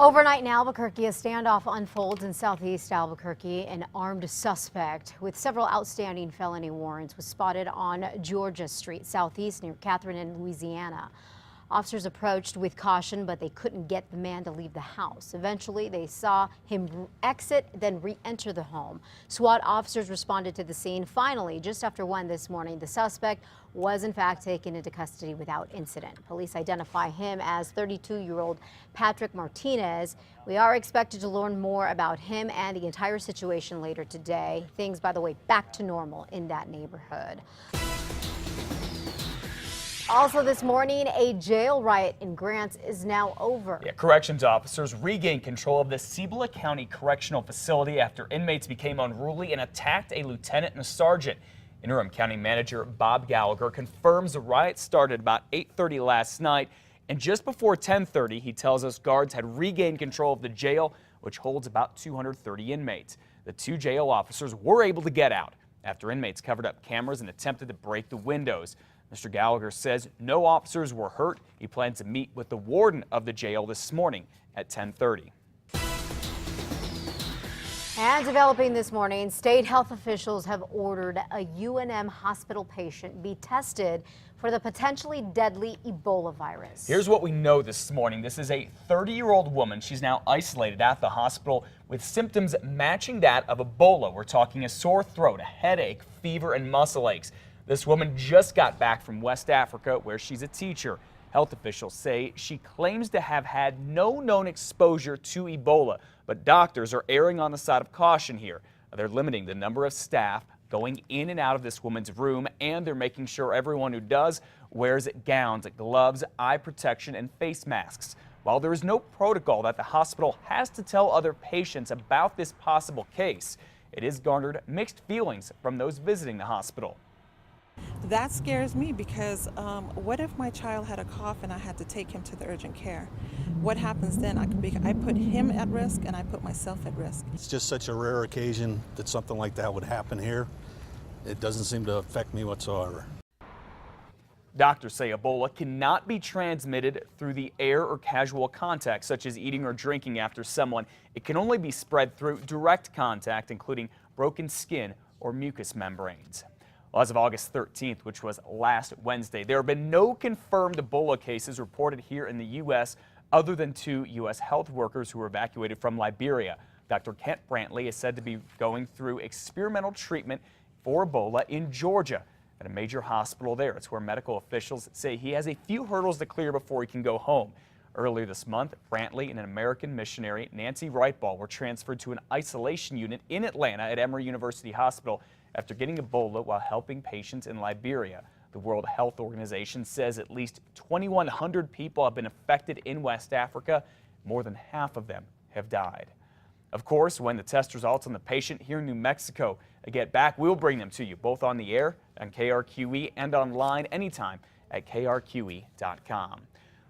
Overnight in Albuquerque, a standoff unfolds in southeast Albuquerque. An armed suspect with several outstanding felony warrants was spotted on Georgia Street southeast near Catherine in Louisiana. Officers approached with caution, but they couldn't get the man to leave the house. Eventually, they saw him exit, then re-enter the home. SWAT officers responded to the scene. Finally, just after 1 this morning, the suspect was in fact taken into custody without incident. Police identify him as 32-year-old Patrick Martinez. We are expected to learn more about him and the entire situation later today. Things, by the way, back to normal in that neighborhood. Also this morning, a jail riot in Grants is now over. Corrections officers regained control of the Cibola County Correctional Facility after inmates became unruly and attacked a lieutenant and a sergeant. Interim County Manager Bob Gallagher confirms the riot started about 8:30 last night, and just before 10:30, he tells us guards had regained control of the jail, which holds about 230 inmates. The two jail officers were able to get out after inmates covered up cameras and attempted to break the windows. Mr. Gallagher says no officers were hurt. He plans to meet with the warden of the jail this morning at 10:30. And developing this morning, state health officials have ordered a UNM hospital patient be tested for the potentially deadly Ebola virus. Here's what we know this morning. This is a 30-year-old woman. She's now isolated at the hospital with symptoms matching that of Ebola. We're talking a sore throat, a headache, fever, and muscle aches. This woman just got back from West Africa, where she's a teacher. Health officials say she claims to have had no known exposure to Ebola, but doctors are erring on the side of caution here. They're limiting the number of staff going in and out of this woman's room, and they're making sure everyone who does wears gowns, gloves, eye protection, and face masks. While there is no protocol that the hospital has to tell other patients about this possible case, it has garnered mixed feelings from those visiting the hospital. That scares me because what if my child had a cough and I had to take him to the urgent care? What happens then? I put him at risk and I put myself at risk. It's just such a rare occasion that something like that would happen here. It doesn't seem to affect me whatsoever. Doctors say Ebola cannot be transmitted through the air or casual contact, such as eating or drinking after someone. It can only be spread through direct contact, including broken skin or mucous membranes. Well, as of August 13th, which was last Wednesday, there have been no confirmed Ebola cases reported here in the U.S. other than 2 U.S. health workers who were evacuated from Liberia. Dr. Kent Brantley is said to be going through experimental treatment for Ebola in Georgia at a major hospital there. It's where medical officials say he has a few hurdles to clear before he can go home. Earlier this month, Brantley and an American missionary, Nancy Wrightball, were transferred to an isolation unit in Atlanta at Emory University Hospital after getting Ebola while helping patients in Liberia. The World Health Organization says at least 2,100 people have been affected in West Africa. More than half of them have died. Of course, when the test results on the patient here in New Mexico get back, we'll bring them to you both on the air, on KRQE, and online anytime at krqe.com.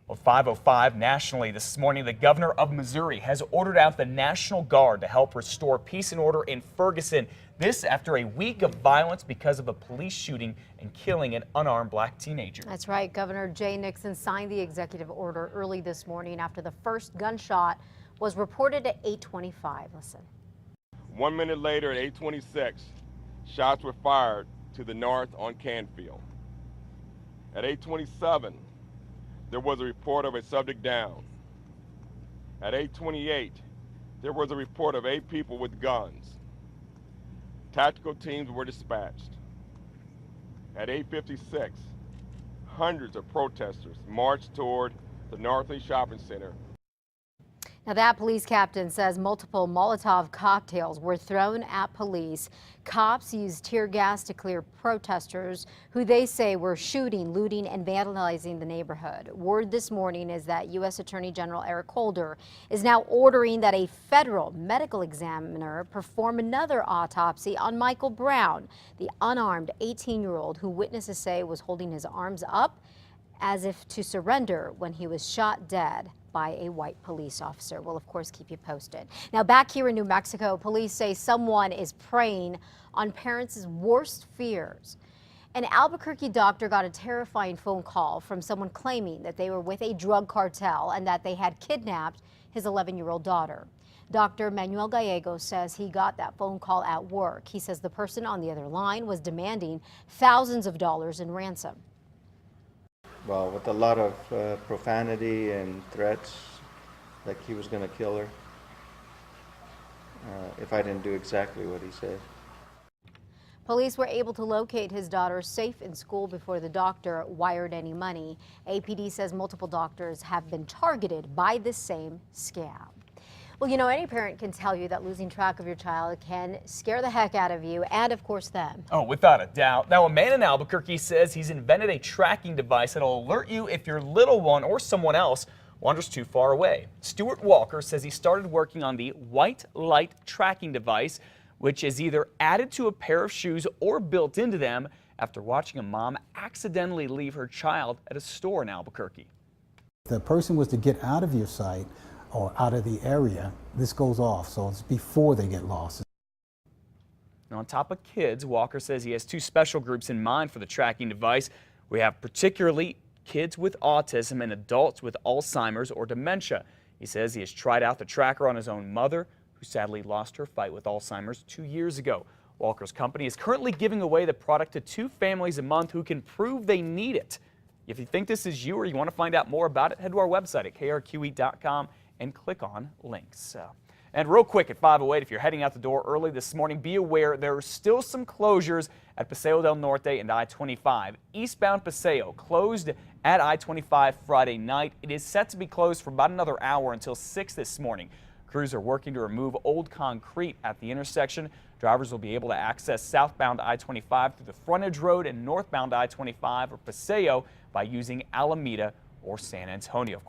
Well, 5:05 nationally this morning, the governor of Missouri has ordered out the National Guard to help restore peace and order in Ferguson. This after a week of violence because of a police shooting and killing an unarmed black teenager. That's right. Governor Jay Nixon signed the executive order early this morning after the first gunshot was reported at 8:25. Listen. 1 minute later at 8:26, shots were fired to the north on Canfield. At 8:27, there was a report of a subject down. At 8:28, there was a report of 8 people with guns. Tactical teams were dispatched. At 8:56, hundreds of protesters marched toward the Northeast Shopping Center. Now, that police captain says multiple Molotov cocktails were thrown at police. Cops used tear gas to clear protesters who they say were shooting, looting, and vandalizing the neighborhood. Word this morning is that U.S. Attorney General Eric Holder is now ordering that a federal medical examiner perform another autopsy on Michael Brown, the unarmed 18-year-old who witnesses say was holding his arms up as if to surrender when he was shot dead by a white police officer. We'll, of course, keep you posted. Now, back here in New Mexico, police say someone is preying on parents' worst fears. An Albuquerque doctor got a terrifying phone call from someone claiming that they were with a drug cartel and that they had kidnapped his 11-year-old daughter. Dr. Manuel Gallegos says he got that phone call at work. He says the person on the other line was demanding thousands of dollars in ransom. Well, with a lot of profanity and threats, like he was going to kill her if I didn't do exactly what he said. Police were able to locate his daughter safe in school before the doctor wired any money. APD says multiple doctors have been targeted by this same scam. Well, you know, any parent can tell you that losing track of your child can scare the heck out of you and, of course, them. Oh, without a doubt. Now, a man in Albuquerque says he's invented a tracking device that'll alert you if your little one or someone else wanders too far away. Stuart Walker says he started working on the white light tracking device, which is either added to a pair of shoes or built into them after watching a mom accidentally leave her child at a store in Albuquerque. If the person was to get out of your sight or out of the area, this goes off, so it's before they get lost. And on top of kids, Walker says he has two special groups in mind for the tracking device. We have particularly kids with autism and adults with Alzheimer's or dementia. He says he has tried out the tracker on his own mother, who sadly lost her fight with Alzheimer's 2 years ago. Walker's company is currently giving away the product to 2 families a month who can prove they need it. If you think this is you or you want to find out more about it, head to our website at krqe.com and click on links. And real quick at 5:08, if you're heading out the door early this morning, be aware there are still some closures at Paseo del Norte and I-25. Eastbound Paseo closed at I-25 Friday night. It is set to be closed for about another hour until 6 this morning. Crews are working to remove old concrete at the intersection. Drivers will be able to access southbound I-25 through the frontage road and northbound I-25 or Paseo by using Alameda or San Antonio.